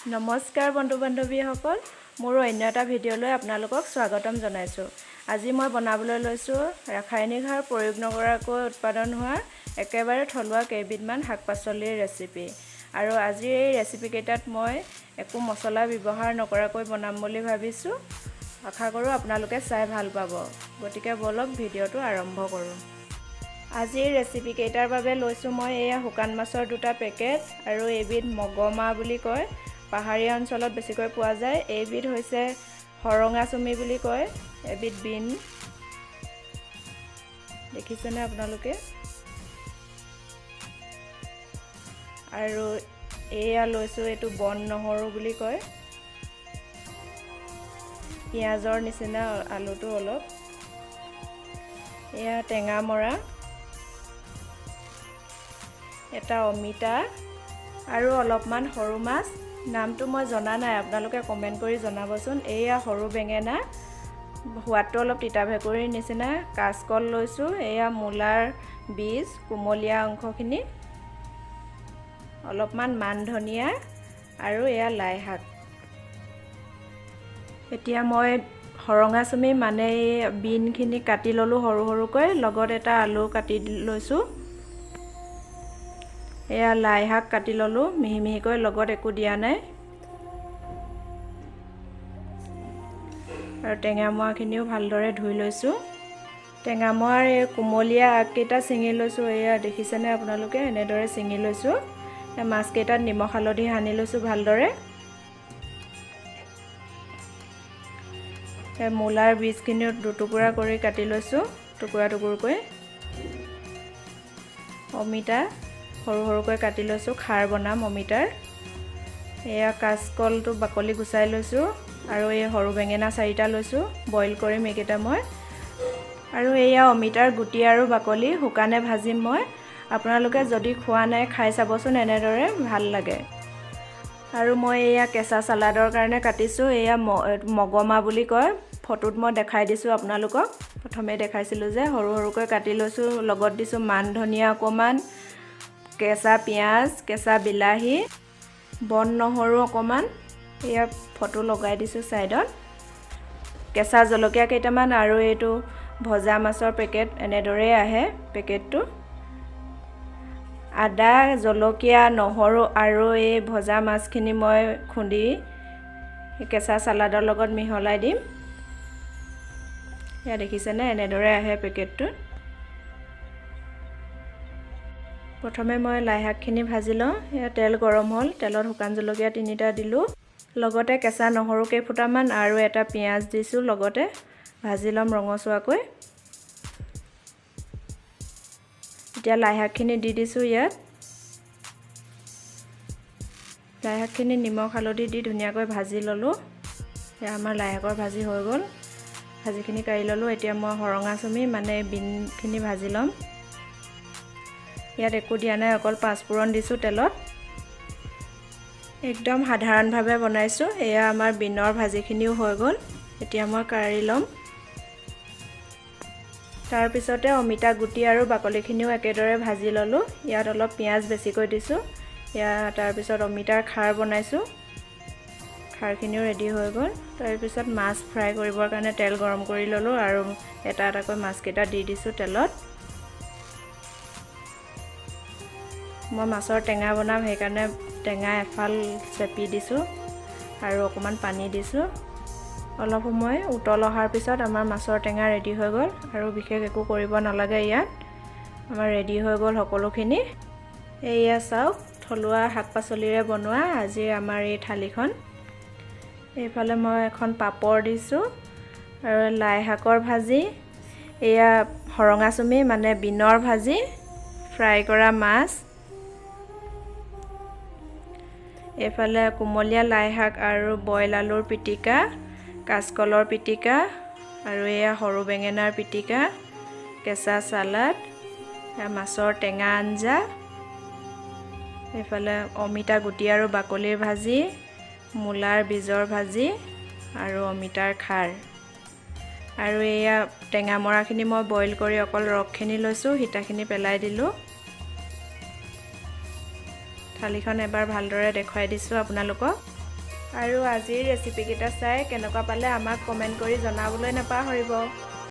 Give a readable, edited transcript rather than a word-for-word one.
নমস্কাৰ বন্ধু বান্ধৱীসকল মোৰ অন্য এটা ভিডিঅ'লৈ আপোনালোকক স্বাগতম জনাইছো। আজি মই বনাবলৈ লৈছো ৰাসায়নিক সাৰ প্ৰয়োগ নকৰাকৈ উৎপাদন হোৱা একেবাৰে থলুৱা কেইবিধমান শাক-পাচলিৰ ৰেচিপি। আৰু আজিৰ এই ৰেচিপি কেইটাত মই একো মছলা ব্যৱহাৰ নকৰাকৈ বনাম বুলি ভাবিছো। আশা কৰোঁ আপোনালোকে চাই ভাল পাব। গতিকে বলক ভিডিঅ'টো আৰম্ভ কৰোঁ। আজিৰ ৰেচিপি কেইটাৰ বাবে লৈছো মই এয়া শুকান মাছৰ দুটা পেকেট আৰু এবিধ মগমা বুলি কয়। পাহাৰীয়া অঞ্চলত বেছিকৈ পোৱা যায়। এইবিধ হৈছে হৰঙাচুমি বুলি কয়, এবিধ বিন। দেখিছেনে আপোনালোকে? আৰু এয়া লৈছো এইটো বন নহৰু বুলি কয়। পিঁয়াজৰ নিচিনা আলুটো অলপ। এয়া টেঙা মৰা, এটা অমিতা আৰু অলপমান সৰু মাছ। নামটো মই জনা নাই, আপোনালোকে কমেন্ট কৰি জনাবচোন। এয়া সৰু বেঙেনা, সোৱাদটো অলপ তিতা ভেকুৰীৰ নিচিনা। কাচকল লৈছো, এয়া মূলাৰ বীজ, কুমলীয়া অংশখিনি, অলপমান মান ধনিয়া আৰু এয়া লাই শাক। এতিয়া মই হৰঙাচুমি মানে এই বিনখিনি কাটি ললো সৰু সৰুকৈ, লগত এটা আলু কাটি লৈছো। এয়া লাই শাক কাটি ললো মিহি মিহিকৈ, লগত একো দিয়া নাই। আৰু টেঙা মৰাখিনিও ভালদৰে ধুই লৈছো। টেঙা মৰাৰ এই কুমলীয়া আগকেইটা ছিঙি লৈছো। এয়া দেখিছেনে আপোনালোকে? এনেদৰে ছিঙি লৈছো। মাছকেইটাত নিমখ হালধি সানি লৈছো ভালদৰে। মূলাৰ বীজখিনিও দুটুকুৰা কৰি কাটি লৈছো, টুকুৰা টুকুৰকৈ। অমিতা সৰু সৰুকৈ কাটি লৈছো, খাৰ বনাম অমিতাৰ। এয়া কাচকলটো বাকলি গুচাই লৈছো আৰু এই সৰু বেঙেনা 4টা লৈছো, বইল কৰিম এইকেইটা মই। আৰু এয়া অমিতাৰ গুটি আৰু বাকলি শুকানে ভাজিম মই। আপোনালোকে যদি খোৱা নাই খাই চাবচোন, এনেদৰে ভাল লাগে। আৰু মই এয়া কেঁচা সালাডৰ কাৰণে কাটিছো। এয়া মগমা বুলি কয়, ফটোত মই দেখাই দিছো আপোনালোকক। প্ৰথমে দেখাইছিলো যে সৰু সৰুকৈ কাটি লৈছো, লগত দিছো মান ধনিয়া অকমান, কেঁচা পিঁয়াজ, কেঁচা বিলাহী, বন নহৰু অকমান। এয়া ফটো লগাই দিছো সাইডত। কেঁচা জলকীয়া কেইটামান আৰু এইটো ভজা মাছৰ পেকেট, এনেদৰে আহে পেকেটটো। আদা, জলকীয়া, নহৰু আৰু এই ভজা মাছখিনি মই খুন্দি কেঁচা সালাডৰ লগত মিহলাই দিম। এয়া দেখিছেনে? এনেদৰে আহে পেকেটটো। প্ৰথমে মই লাই শাকখিনি ভাজি লওঁ। এয়া তেল গৰম হ'ল, তেলত শুকান জলকীয়া 3টা দিলোঁ, লগতে কেঁচা নহৰু কেইফুটামান আৰু এটা পিঁয়াজ দিছোঁ, লগতে ভাজি ল'ম ৰঙচুৱাকৈ। এতিয়া লাই শাকখিনি দি দিছোঁ ইয়াত। লাই শাকখিনি নিমখ হালধি দি ধুনীয়াকৈ ভাজি ল'লোঁ। এতিয়া আমাৰ লাই শাকৰ ভাজি হৈ গ'ল। ভাজিখিনি কাঢ়ি ল'লোঁ। এতিয়া মই হৰঙাচুমি মানে বিনখিনি ভাজি ল'ম। ইয়াত একো দিয়া নাই, অকল পাঁচফোৰণ দিছোঁ তেলত। একদম সাধাৰণভাৱে বনাইছোঁ। এয়া আমাৰ বিনৰ ভাজিখিনিও হৈ গ'ল। এতিয়া মই কাঢ়ি ল'ম। তাৰপিছতে অমিতা গুটি আৰু বাকলিখিনিও একেদৰে ভাজি ল'লোঁ। ইয়াত অলপ পিঁয়াজ বেছিকৈ দিছোঁ। তাৰপিছত অমিতাৰ খাৰ বনাইছোঁ। খাৰখিনিও ৰেডি হৈ গ'ল। তাৰপিছত মাছ ফ্ৰাই কৰিবৰ কাৰণে তেল গৰম কৰি ল'লোঁ আৰু এটা এটাকৈ মাছকেইটা দি দিছোঁ তেলত। মই মাছৰ টেঙা বনাম, সেইকাৰণে টেঙা এফাল চেপি দিছোঁ আৰু অকণমান পানী দিছোঁ। অলপ সময় উতল অহাৰ পিছত আমাৰ মাছৰ টেঙা ৰেডি হৈ গ'ল। আৰু বিশেষ একো কৰিব নালাগে ইয়াত। আমাৰ ৰেডি হৈ গ'ল সকলোখিনি। এয়া চাওক, থলুৱা শাক পাচলিৰে বনোৱা আজিৰ আমাৰ এই থালিখন। এইফালে মই এখন পাপৰ দিছোঁ আৰু লাই শাকৰ ভাজি, এয়া হৰঙাচুমি মানে বিনৰ ভাজি, ফ্ৰাই কৰা মাছ, এইফালে কুমলীয়া লাই শাক আৰু বইল আলুৰ পিটিকা, কাচকলৰ পিটিকা আৰু এয়া সৰু বেঙেনাৰ পিটিকা, কেঁচা সালাড, মাছৰ টেঙা আঞ্জা, এইফালে অমিতা গুটি আৰু বাকলিৰ ভাজি, মূলাৰ বীজৰ ভাজি আৰু অমিতাৰ খাৰ। আৰু এয়া টেঙা মৰাখিনি মই বইল কৰি অকল ৰসখিনি লৈছোঁ, হিতাখিনি পেলাই দিলোঁ। থালিখন এবাৰ ভালদৰে দেখুৱাই দিছোঁ আপোনালোকক। আৰু আজিৰ ৰেচিপিকেইটা চাই কেনেকুৱা পালে আমাক কমেণ্ট কৰি জনাবলৈ নাপাহৰিব।